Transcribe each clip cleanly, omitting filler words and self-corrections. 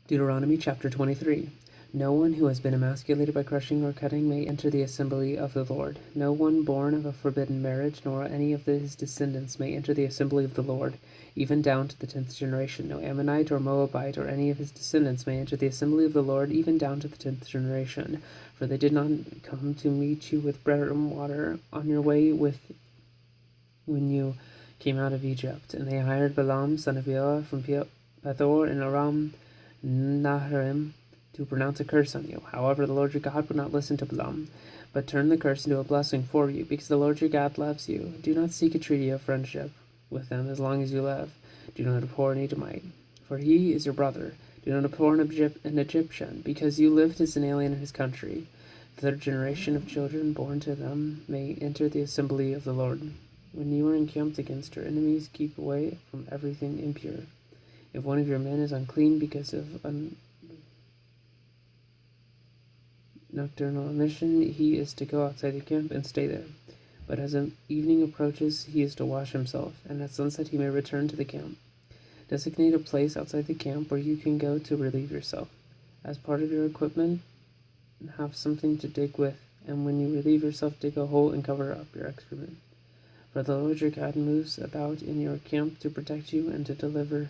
Deuteronomy chapter 23. No one who has been emasculated by crushing or cutting may enter the assembly of the Lord. No one born of a forbidden marriage, nor any of his descendants may enter the assembly of the Lord, even down to the 10th generation. No Ammonite or Moabite or any of his descendants may enter the assembly of the Lord, even down to the 10th generation. For they did not come to meet you with bread and water on your way when you came out of Egypt. And they hired Balaam, son of Beor, from Pethor in Aram Naharaim, to pronounce a curse on you. However, the Lord your God would not listen to Balaam, but turned the curse into a blessing for you, because the Lord your God loves you. Do not seek a treaty of friendship with them as long as you live. Do not abhor an Edomite, for he is your brother. Do not abhor an Egyptian, because you lived as an alien in his country. The third generation of children born to them may enter the assembly of the Lord. When you are encamped against your enemies, keep away from everything impure. If one of your men is unclean because of nocturnal emission, he is to go outside the camp and stay there. But as evening approaches, he is to wash himself, and at sunset he may return to the camp. Designate a place outside the camp where you can go to relieve yourself. As part of your equipment, have something to dig with, and when you relieve yourself, dig a hole and cover up your excrement. For the Lord your God moves about in your camp to protect you and to deliver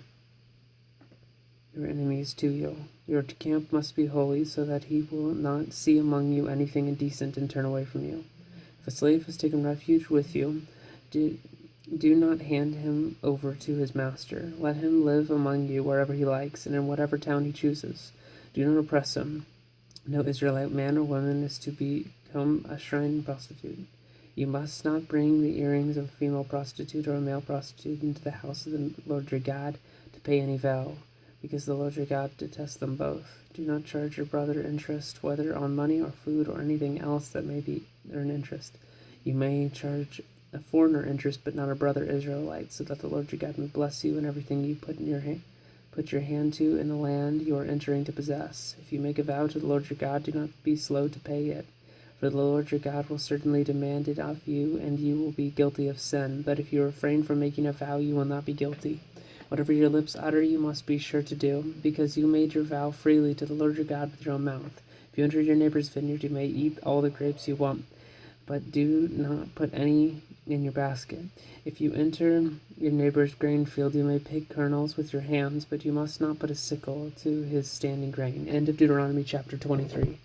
your enemies to you. Your camp must be holy, so that he will not see among you anything indecent and turn away from you. If a slave has taken refuge with you, do not hand him over to his master. Let him live among you wherever he likes, and in whatever town he chooses. Do not oppress him. No Israelite man or woman is to become a shrine prostitute. You must not bring the earrings of a female prostitute or a male prostitute into the house of the Lord your God to pay any vow, because the Lord your God detests them both. Do not charge your brother interest, whether on money or food or anything else that may earn interest. You may charge a foreigner interest, but not a brother Israelite, so that the Lord your God may bless you in everything you put your hand to in the land you are entering to possess. If you make a vow to the Lord your God, do not be slow to pay it, for the Lord your God will certainly demand it of you, and you will be guilty of sin. But if you refrain from making a vow, you will not be guilty. Whatever your lips utter, you must be sure to do, because you made your vow freely to the Lord your God with your own mouth. If you enter your neighbor's vineyard, you may eat all the grapes you want, but do not put any in your basket. If you enter your neighbor's grain field, you may pick kernels with your hands, but you must not put a sickle to his standing grain. End of Deuteronomy chapter 23.